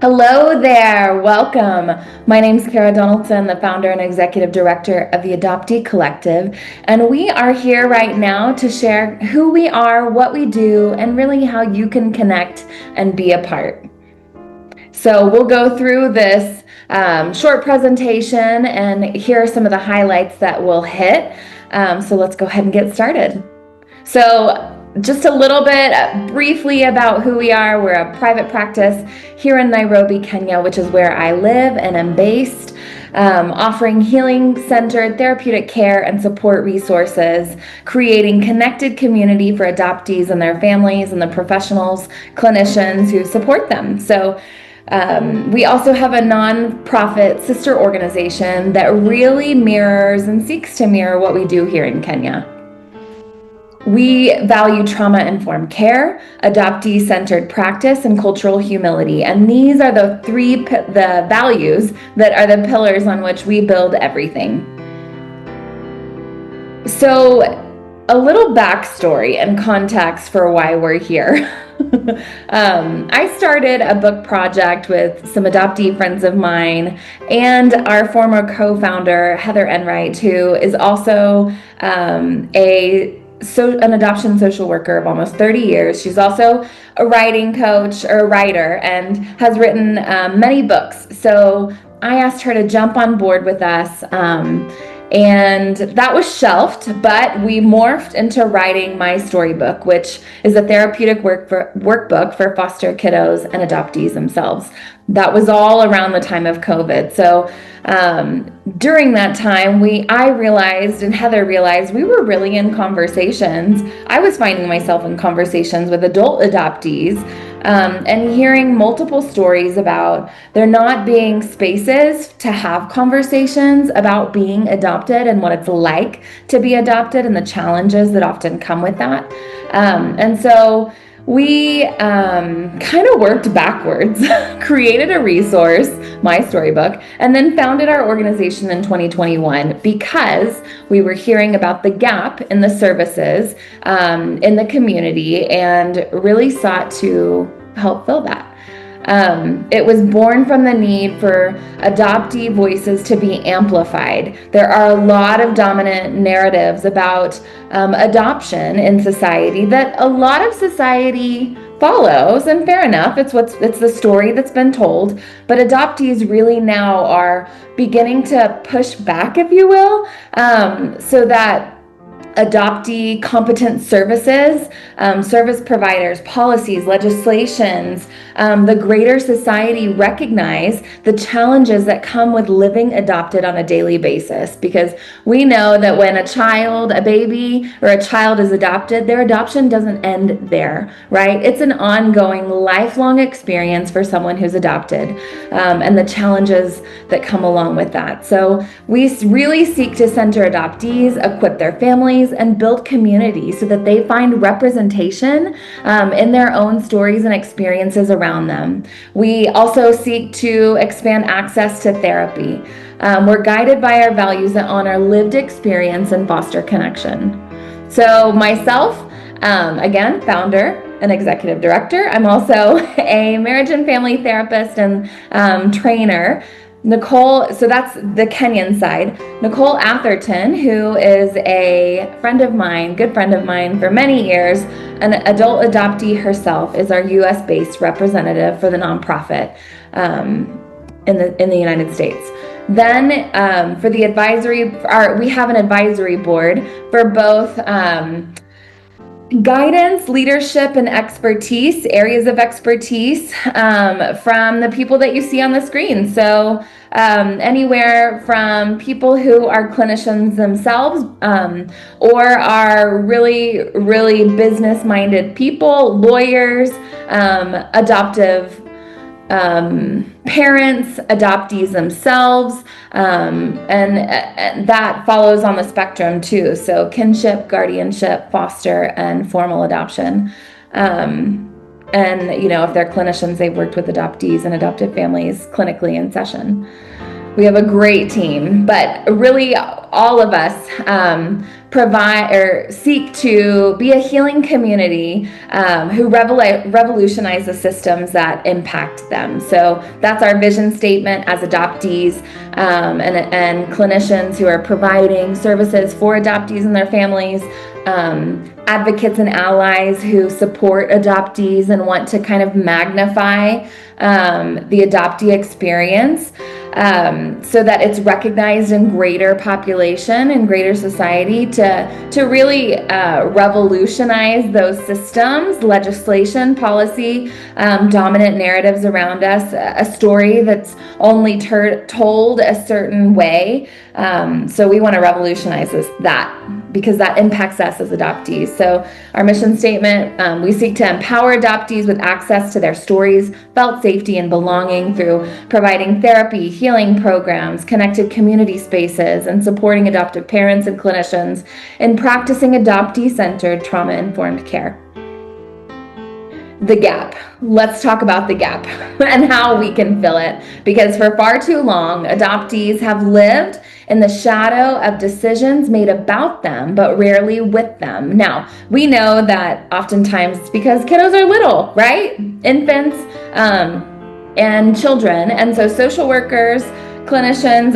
Hello there, welcome. My name's Kara Donaldson, the founder and executive director of the Adoptee Collective, and we are here right now to share who we are, what we do, and really how you can connect and be a part. So we'll go through this short presentation, and here are some of the highlights that we'll hit. So let's go ahead and get started. So just a little bit briefly about who we are. We're a private practice here in Nairobi, Kenya, which is where I live and am based, offering healing-centered therapeutic care and support resources, creating connected community for adoptees and their families and the professionals, clinicians who support them. So we also have a nonprofit sister organization that really mirrors and seeks to mirror what we do here in Kenya. We value trauma-informed care, adoptee-centered practice, and cultural humility. And these are the the values that are the pillars on which we build everything. So a little backstory and context for why we're here. I started a book project with some adoptee friends of mine and our former co-founder, Heather Enright, who is also an adoption social worker of almost 30 years. She's also a writing coach or a writer and has written many books. So I asked her to jump on board with us. And that was shelved, but we morphed into writing my storybook, which is a therapeutic workbook for foster kiddos and adoptees themselves. That was all around the time of COVID. So during that time, I realized and Heather realized we were really in conversations. I was finding myself in conversations with adult adoptees and hearing multiple stories about there not being spaces to have conversations about being adopted and what it's like to be adopted and the challenges that often come with that. And so we kind of worked backwards, created a resource, my storybook, and then founded our organization in 2021 because we were hearing about the gap in the services in the community and really sought to help fill that. It was born from the need for adoptee voices to be amplified. There are a lot of dominant narratives about adoption in society that a lot of society follows, and fair enough, it's the story that's been told, but adoptees really now are beginning to push back, if you will, so that adoptee competent services, service providers, policies, legislations, the greater society recognize the challenges that come with living adopted on a daily basis. Because we know that when a baby or a child is adopted, their adoption doesn't end there, right? It's an ongoing, lifelong experience for someone who's adopted, and the challenges that come along with that. So we really seek to center adoptees, equip their families, and build community so that they find representation in their own stories and experiences around them. We also seek to expand access to therapy. We're guided by our values that honor lived experience and foster connection. So myself, again, founder and executive director. I'm also a marriage and family therapist and trainer. Nicole, so that's the Kenyan side. Nicole Atherton, who is a friend of mine, good friend of mine for many years, an adult adoptee herself, is our US-based representative for the nonprofit in the United States. Then for the advisory, we have an advisory board for both guidance, leadership, and expertise, areas of expertise from the people that you see on the screen. So anywhere from people who are clinicians themselves or are really, really business-minded people, lawyers, adoptive parents, adoptees themselves, and that follows on the spectrum too. So kinship, guardianship, foster, and formal adoption. And, if they're clinicians, they've worked with adoptees and adopted families clinically in session. We have a great team, but really all of us provide or seek to be a healing community who revolutionize the systems that impact them. So that's our vision statement as adoptees and clinicians who are providing services for adoptees and their families. Advocates and allies who support adoptees and want to kind of magnify the adoptee experience so that it's recognized in greater population and greater society to really revolutionize those systems, legislation, policy, dominant narratives around us, a story that's only told a certain way. So we want to revolutionize that because that impacts us as adoptees. So our mission statement, we seek to empower adoptees with access to their stories, felt safety and belonging through providing therapy, healing programs, connected community spaces, and supporting adoptive parents and clinicians in practicing adoptee-centered trauma-informed care. The gap. Let's talk about the gap and how we can fill it, because for far too long, adoptees have lived in the shadow of decisions made about them, but rarely with them. Now, we know that oftentimes it's because kiddos are little, right? Infants and children. And so social workers, clinicians,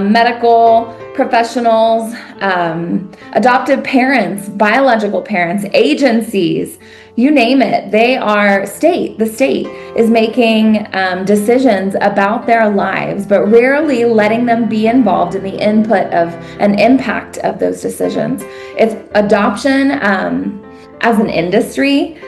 medical professionals, adoptive parents, biological parents, agencies, you name it, the state is making decisions about their lives, but rarely letting them be involved in the input of an impact of those decisions. It's adoption as an industry,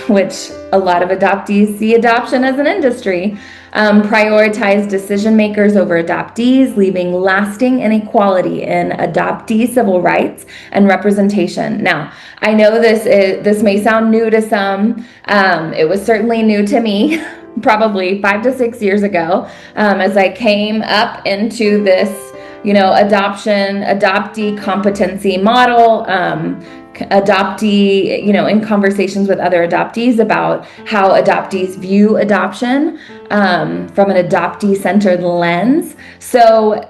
which a lot of adoptees see adoption as an industry, prioritize decision makers over adoptees, leaving lasting inequality in adoptee civil rights and representation. Now, I know this may sound new to some. It was certainly new to me, probably 5 to 6 years ago, as I came up into this, adoptee competency model, adoptee, in conversations with other adoptees about how adoptees view adoption from an adoptee-centered lens. So,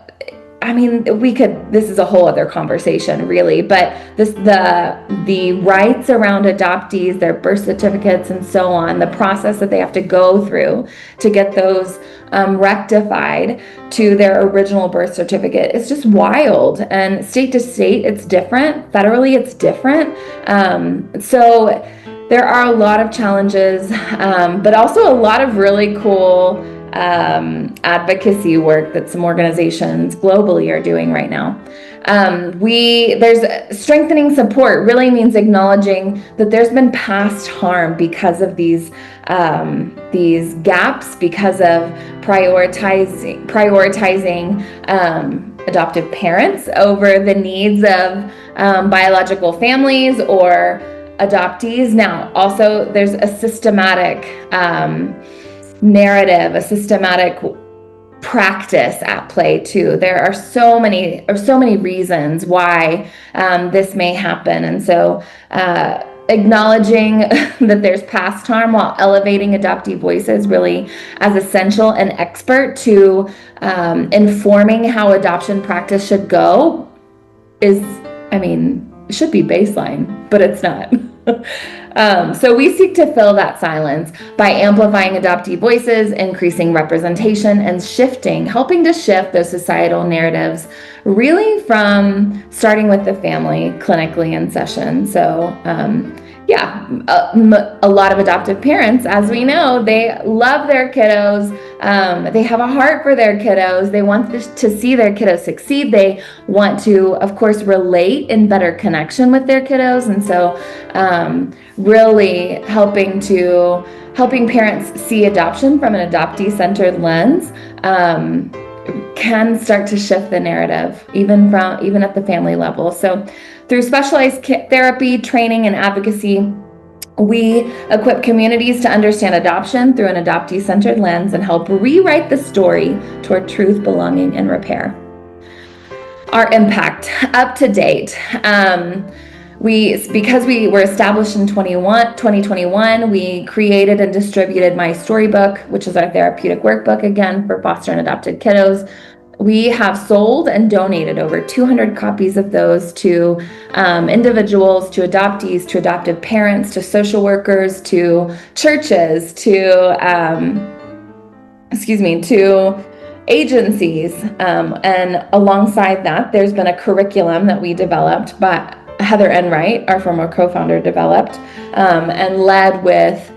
this is a whole other conversation really, but the rights around adoptees, their birth certificates and so on, the process that they have to go through to get those rectified to their original birth certificate is just wild. And state to state, it's different. Federally, it's different. So there are a lot of challenges, but also a lot of really cool advocacy work that some organizations globally are doing right now. There's strengthening support really means acknowledging that there's been past harm because of these gaps, because of prioritizing adoptive parents over the needs of biological families or adoptees. Now, also there's a systematic narrative, a systematic practice at play too. There are so many reasons why this may happen, and so acknowledging that there's past harm while elevating adoptee voices really as essential and expert to informing how adoption practice should go should be baseline, but it's not. So we seek to fill that silence by amplifying adoptee voices, increasing representation, and helping to shift those societal narratives, really from starting with the family clinically in session. So a lot of adoptive parents, as we know, they love their kiddos. They have a heart for their kiddos. They want to see their kiddos succeed. They want to, of course, relate in better connection with their kiddos. And so really helping parents see adoption from an adoptee-centered lens can start to shift the narrative, even at the family level. So through specialized therapy, training, and advocacy, we equip communities to understand adoption through an adoptee-centered lens and help rewrite the story toward truth, belonging, and repair. Our impact, up to date. Because we were established in 2021, we created and distributed My Storybook, which is our therapeutic workbook, again, for foster and adopted kiddos. we have sold and donated over 200 copies of those to individuals, to adoptees, to adoptive parents, to social workers, to churches, to agencies. And alongside that, there's been a curriculum that we developed, but Heather Enright, our former co-founder, developed and led with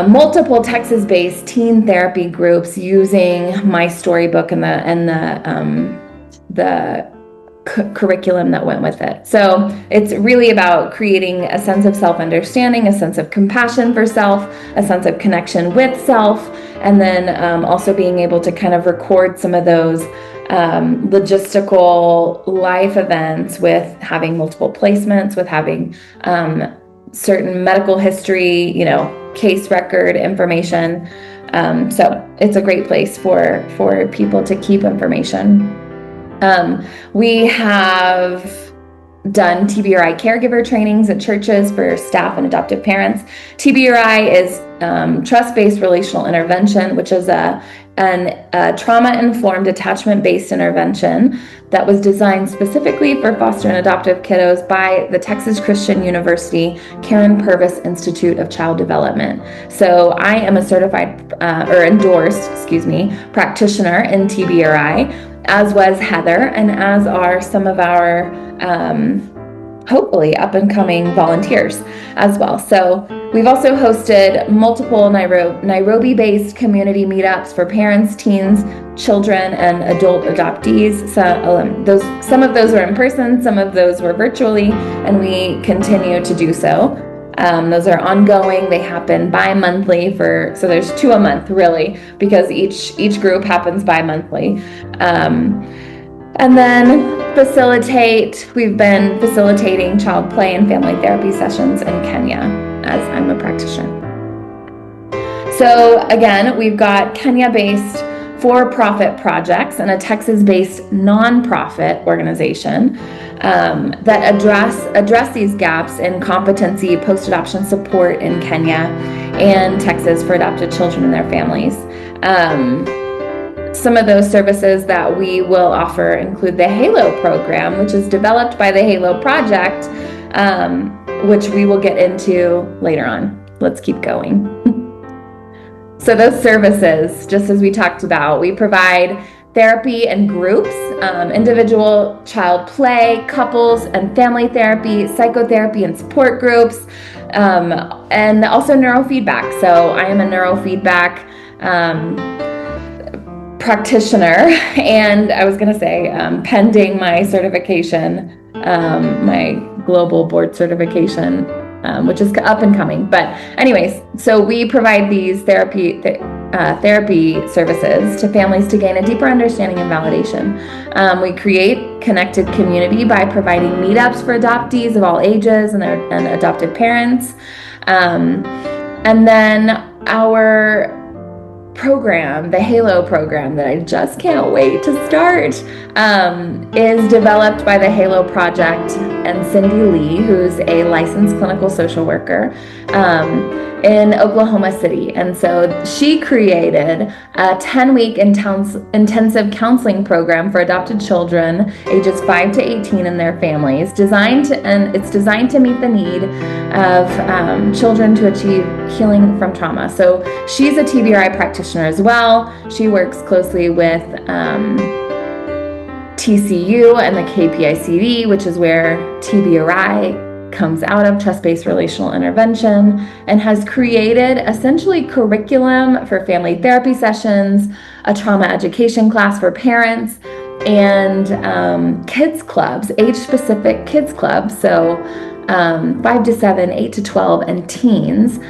multiple Texas-based teen therapy groups using my storybook and the curriculum that went with it. So it's really about creating a sense of self-understanding, a sense of compassion for self, a sense of connection with self, and then also being able to kind of record some of those logistical life events with having multiple placements, with having certain medical history, case record information. So it's a great place for people to keep information. We have done TBRI caregiver trainings at churches for staff and adoptive parents. TBRI is trust-based relational intervention, which is a trauma-informed, attachment-based intervention that was designed specifically for foster and adoptive kiddos by the Texas Christian University Karen Purvis Institute of Child Development. So I am a certified or endorsed, practitioner in TBRI, as was Heather, and as are some of our hopefully up-and-coming volunteers as well. So we've also hosted multiple Nairobi-based community meetups for parents, teens, children, and adult adoptees. So some of those were in person, some of those were virtually, and we continue to do so. Those are ongoing. They happen bi-monthly so there's 2 a month really, because each group happens bi-monthly. And then we've been facilitating child play and family therapy sessions in Kenya, as I'm a practitioner. So again, we've got Kenya-based for-profit projects and a Texas-based nonprofit organization that address these gaps in competency post-adoption support in Kenya and Texas for adopted children and their families. Some of those services that we will offer include the HALO program, which is developed by the HALO Project, which we will get into later on. Let's keep going. So those services, just as we talked about, we provide therapy and groups, individual child play, couples and family therapy, psychotherapy and support groups, and also neurofeedback. So I am a neurofeedback practitioner, and I was going to say pending my certification, my global board certification, which is up and coming. But anyways, so we provide these therapy services to families to gain a deeper understanding and validation. We create connected community by providing meetups for adoptees of all ages and adoptive parents. And then our program, the HALO program that I just can't wait to start, is developed by the HALO Project and Cindy Lee, who's a licensed clinical social worker in Oklahoma City. And so she created a 10-week intensive counseling program for adopted children ages 5 to 18 and their families, it's designed to meet the need of children to achieve healing from trauma. So she's a TBRI practitioner as well. She works closely with TCU and the KPICD, which is where TBRI comes out of, trust-based relational intervention, and has created essentially curriculum for family therapy sessions, a trauma education class for parents, and kids clubs, age-specific kids clubs, so 5 to 7, 8 to 12, and teens,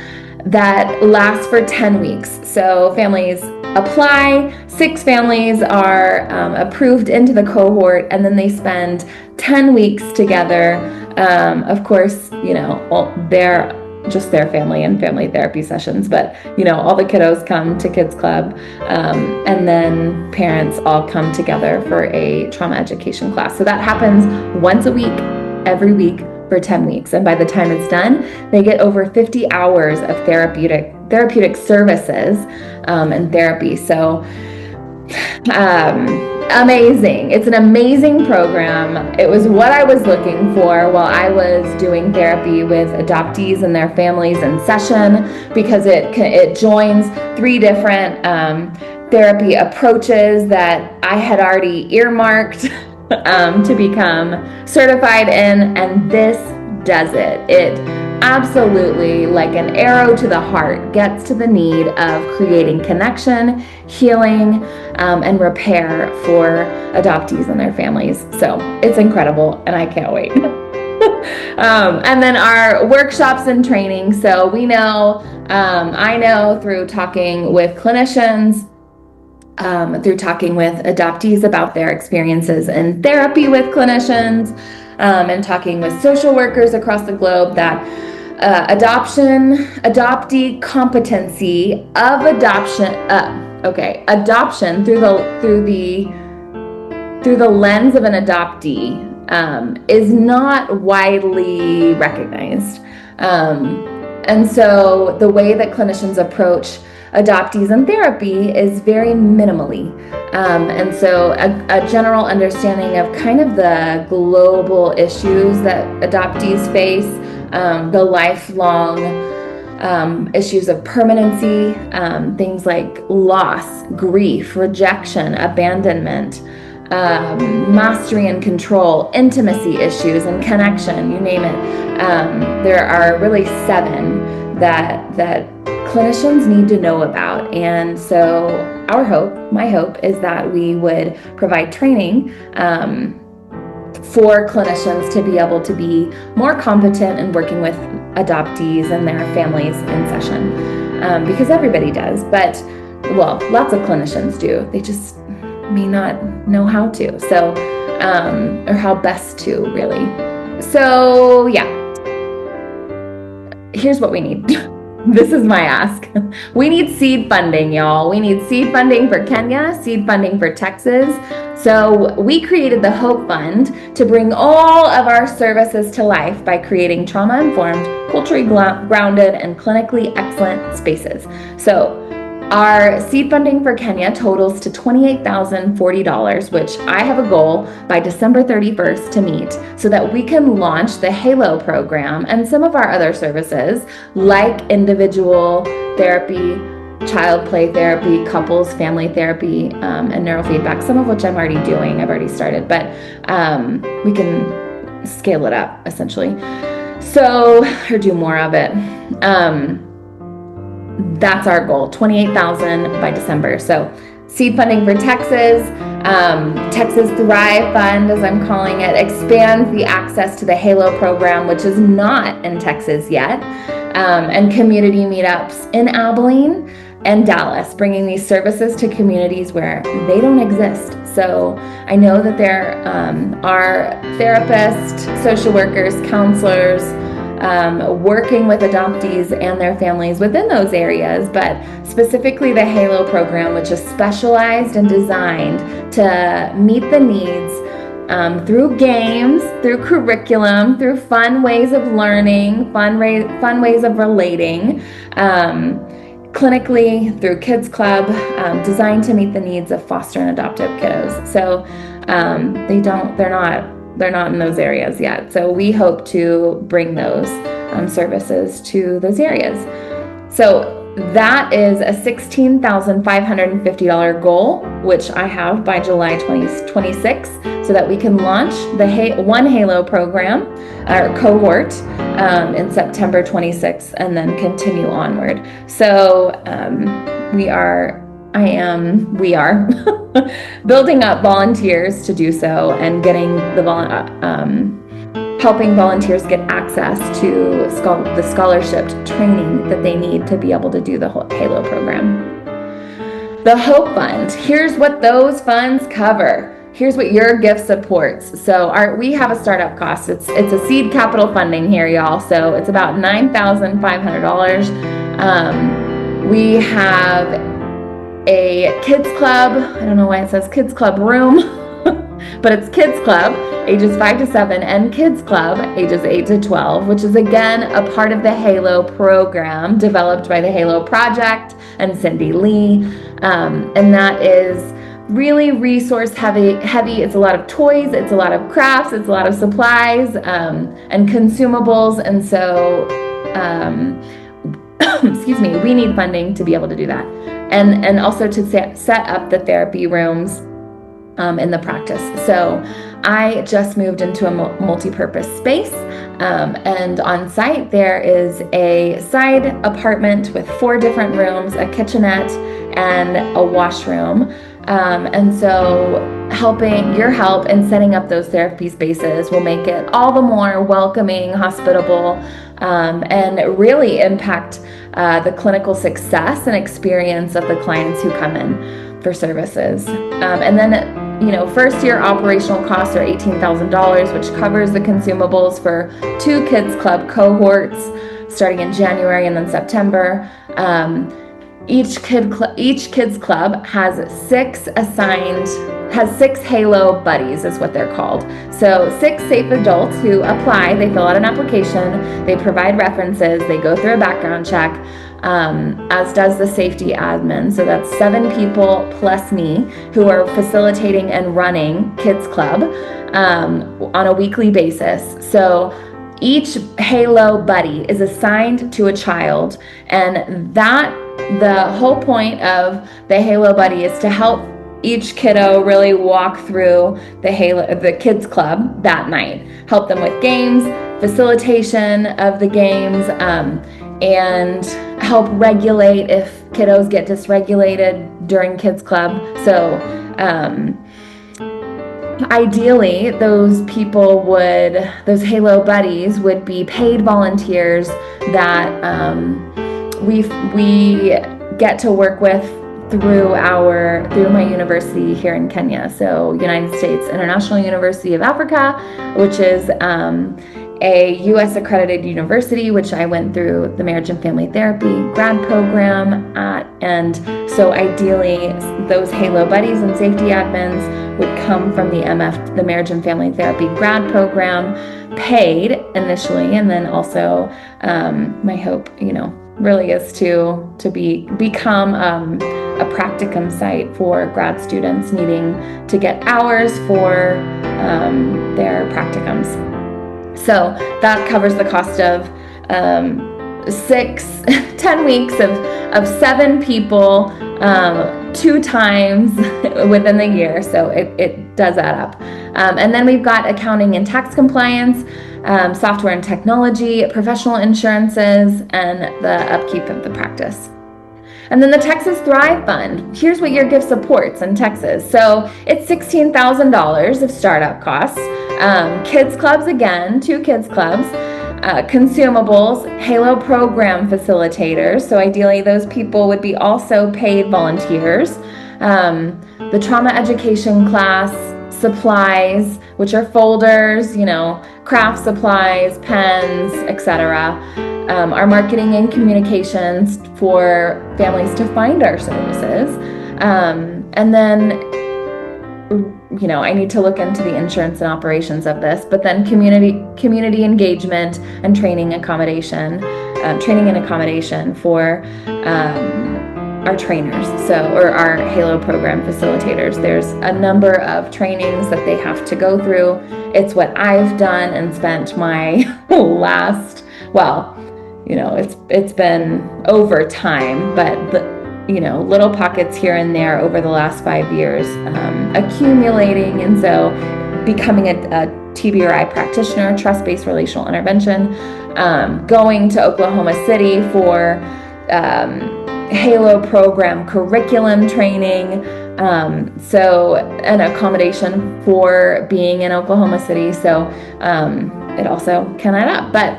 that last for 10 weeks. So families apply, 6 families are approved into the cohort, and then they spend 10 weeks together. Of course, they're just their family and family therapy sessions, but all the kiddos come to Kids Club, and then parents all come together for a trauma education class. So that happens once a week, every week, for 10 weeks. And by the time it's done, they get over 50 hours of therapeutic services and therapy. So Amazing. It's an amazing program. It was what I was looking for while I was doing therapy with adoptees and their families in session, because it joins 3 different therapy approaches that I had already earmarked to become certified in, and this does it. It absolutely, like an arrow to the heart, gets to the need of creating connection, healing, and repair for adoptees and their families. So it's incredible, and I can't wait. And then our workshops and training. So we know, I know through talking with clinicians, through talking with adoptees about their experiences in therapy with clinicians, and talking with social workers across the globe, that adoptee competency of adoption through the lens of an adoptee is not widely recognized. And so the way that clinicians approach adoptees in therapy is very minimally. And so a general understanding of kind of the global issues that adoptees face, the lifelong issues of permanency, things like loss, grief, rejection, abandonment, mastery and control, intimacy issues, and connection, you name it. There are really 7 that clinicians need to know about. And so my hope is that we would provide training for clinicians to be able to be more competent in working with adoptees and their families in session, because everybody does, but lots of clinicians do. They just may not know how to, so or how best to, really. So yeah, here's what we need. This is my ask. We need seed funding, y'all. We need seed funding for Kenya, seed funding for Texas. So we created the Hope Fund to bring all of our services to life by creating trauma-informed, culturally grounded, and clinically excellent spaces. So our seed funding for Kenya totals to $28,040, which I have a goal by December 31st to meet, so that we can launch the HALO program and some of our other services like individual therapy, child play therapy, couples, family therapy, and neurofeedback, some of which I'm already doing. I've already started, but we can scale it up essentially. So, or do more of it. That's our goal, $28,000 by December. So seed funding for Texas, Texas Thrive Fund, as I'm calling it, expands the access to the HALO program, which is not in Texas yet, and community meetups in Abilene and Dallas, bringing these services to communities where they don't exist. So I know that there are therapists, social workers, counselors, working with adoptees and their families within those areas, but specifically the HALO program, which is specialized and designed to meet the needs through games, through curriculum, through fun ways of learning, fun ways of relating, clinically through Kids Club, designed to meet the needs of foster and adoptive kiddos. So they're not in those areas yet. So we hope to bring those services to those areas. So that is a $16,550 goal, which I have by July 2026, so that we can launch the one HALO program or cohort in September 26th, and then continue onward. So we are building up volunteers to do so, and getting helping volunteers get access to the scholarship training that they need to be able to do the whole HALO program. The Hope Fund, here's what those funds cover. Here's what your gift supports. So we have a startup cost. It's a seed capital funding here, y'all. So it's about $9,500. We have a kids club. I don't know why it says kids club room, but it's kids club ages 5 to 7 and kids club ages 8 to 12, which is again a part of the HALO program developed by the HALO Project and Cindy Lee. And that is really resource heavy. It's a lot of toys, it's a lot of crafts, it's a lot of supplies, and consumables. And so, excuse me, we need funding to be able to do that. And also to set up the therapy rooms in the practice. So I just moved into a multi-purpose space, and on site there is a side apartment with 4 different rooms, a kitchenette, and a washroom. And so your help in setting up those therapy spaces will make it all the more welcoming, hospitable, and really impact the clinical success and experience of the clients who come in for services. And then, first year operational costs are $18,000, which covers the consumables for 2 kids club cohorts starting in January and then September. Each kids club has 6 Halo buddies is what they're called. So 6 safe adults who apply, they fill out an application, they provide references, they go through a background check, as does the safety admin. So that's 7 people plus me who are facilitating and running kids club on a weekly basis. So each Halo buddy is assigned to a child, and the whole point of the Halo buddy is to help each kiddo really walk through the kids club that night, help them with games, facilitation of the games, and help regulate if kiddos get dysregulated during kids club. So ideally, those Halo buddies would be paid volunteers that we get to work with through my university here in Kenya. So United States International University of Africa, which is a U.S. accredited university, which I went through the marriage and family therapy grad program at. And so ideally, those Halo buddies and safety admins would come from the marriage and family therapy grad program, paid initially, and then also my hope, really is to become a practicum site for grad students needing to get hours for their practicums. So that covers the cost of 10 weeks of 7 people 2 times within the year. So it does add up. And then we've got accounting and tax compliance, software and technology, professional insurances, and the upkeep of the practice. And then the Texas Thrive Fund. Here's what your gift supports in Texas. So it's $16,000 of startup costs. Kids clubs again, 2 kids clubs, consumables, Halo program facilitators. So ideally those people would be also paid volunteers. The trauma education class, supplies, which are folders, craft supplies, pens, etc. Our marketing and communications for families to find our services. And then, I need to look into the insurance and operations of this, but then community engagement and training and accommodation for our trainers, or our Halo program facilitators. There's a number of trainings that they have to go through. It's what I've done and spent my it's been over time, but little pockets here and there over the last 5 years, accumulating. And so becoming a TBRI practitioner, trust-based relational intervention, going to Oklahoma City for Halo program curriculum training, so an accommodation for being in Oklahoma City. So it also can add up, but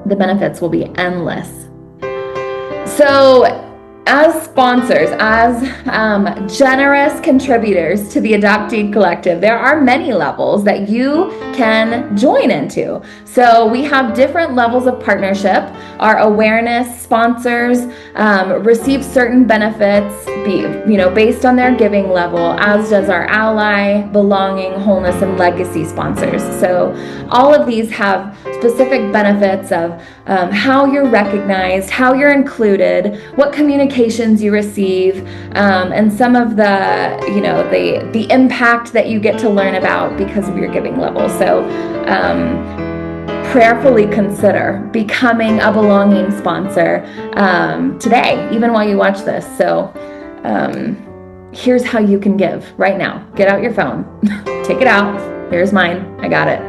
the benefits will be endless. So as sponsors, as generous contributors to the Adoptee Collective, there are many levels that you can join into. So we have different levels of partnership. Our awareness sponsors receive certain benefits based on their giving level, as does our ally, belonging, wholeness, and legacy sponsors. So all of these have specific benefits of how you're recognized, how you're included, what communications you receive, and some of the impact that you get to learn about because of your giving level. So prayerfully consider becoming a belonging sponsor today, even while you watch this. So here's how you can give right now. Get out your phone, take it out. Here's mine, I got it.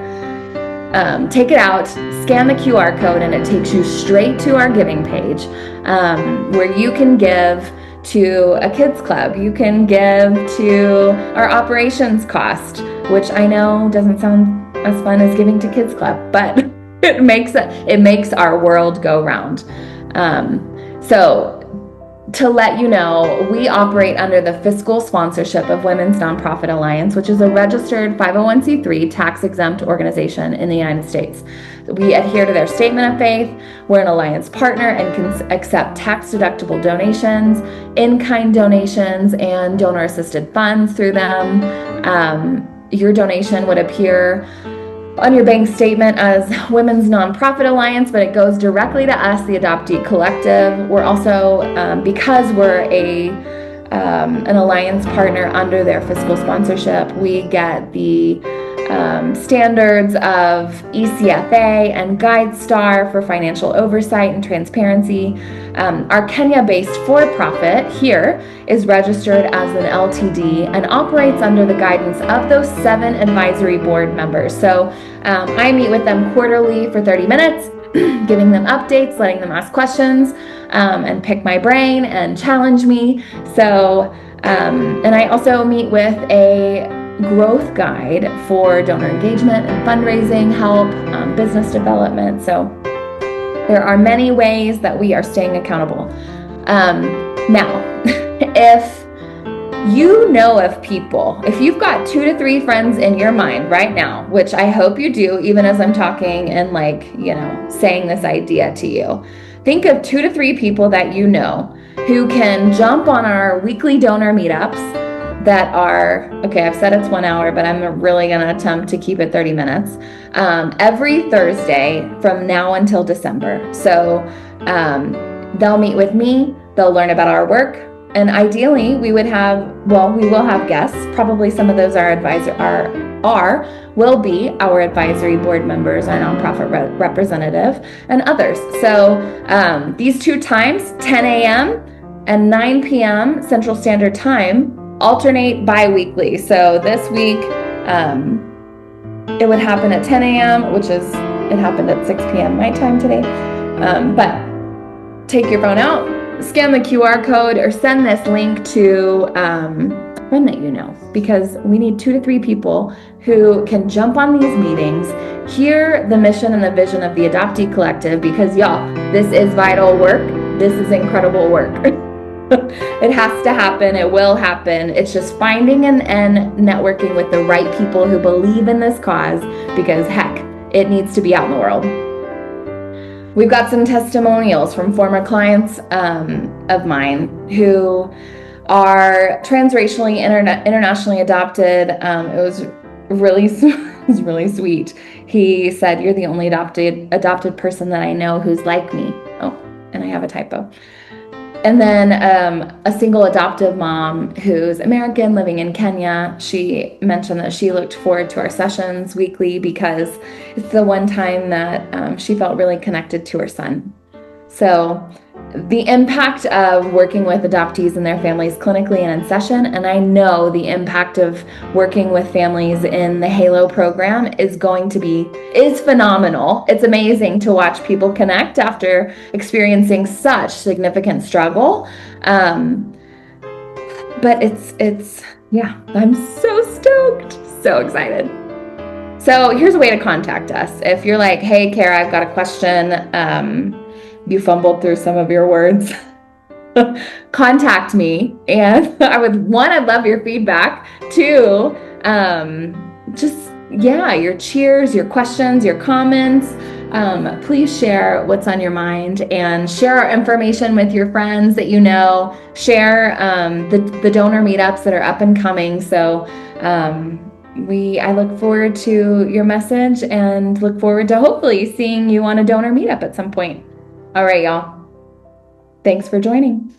Take it out, scan the QR code, and it takes you straight to our giving page where you can give to a kids club. You can give to our operations cost, which I know doesn't sound as fun as giving to kids club, but it makes our world go round. So to let you know, we operate under the fiscal sponsorship of Women's Nonprofit Alliance, which is a registered 501c3 tax-exempt organization in the United States. We adhere to their statement of faith. We're an alliance partner and can accept tax-deductible donations, in-kind donations, and donor-assisted funds through them. Your donation would appear on your bank statement as Women's Nonprofit Alliance, but it goes directly to us, the Adoptee Collective. We're also, because we're an alliance partner under their fiscal sponsorship, we get the standards of ECFA and GuideStar for financial oversight and transparency. Our Kenya-based for-profit here is registered as an LTD and operates under the guidance of those 7 advisory board members. So I meet with them quarterly for 30 minutes, giving them updates, letting them ask questions, and pick my brain and challenge me. So, and I also meet with a growth guide for donor engagement and fundraising help, business development. So there are many ways that we are staying accountable. Now, if you know of people, if you've got 2 to 3 friends in your mind right now, which I hope you do, even as I'm talking and saying this idea to you, think of 2 to 3 people that you know who can jump on our weekly donor meetups that are, okay, I've said it's 1 hour, but I'm really going to attempt to keep it 30 minutes, every Thursday from now until December. So they'll meet with me, they'll learn about our work, and ideally we will have guests. Probably some of those will be our advisory board members, our nonprofit representative, and others. So these 2 times, 10 a.m. and 9 p.m. Central Standard Time, alternate bi-weekly. So this week, it would happen at 10 a.m., it happened at 6 p.m. my time today. But take your phone out, scan the QR code, or send this link to a friend that you know, because we need 2 to 3 people who can jump on these meetings, hear the mission and the vision of the Adoptee Collective, because y'all, this is vital work. This is incredible work. It has to happen. It will happen. It's just finding and networking with the right people who believe in this cause, because heck, it needs to be out in the world. We've got some testimonials from former clients of mine who are transracially, internationally adopted. It was really sweet. He said, "You're the only adopted person that I know who's like me." Oh, and I have a typo. And then a single adoptive mom who's American living in Kenya, she mentioned that she looked forward to our sessions weekly because it's the one time that she felt really connected to her son. So the impact of working with adoptees and their families clinically and in session, and I know the impact of working with families in the HALO program is phenomenal. It's amazing to watch people connect after experiencing such significant struggle. But I'm so stoked, so excited. So here's a way to contact us. If you're like, "Hey, Kara, I've got a question," you fumbled through some of your words, contact me. And I'd love your feedback. 2, your cheers, your questions, your comments. Please share what's on your mind and share our information with your friends that you know. Share the donor meetups that are up and coming. So I look forward to your message and look forward to hopefully seeing you on a donor meetup at some point. All right, y'all. Thanks for joining.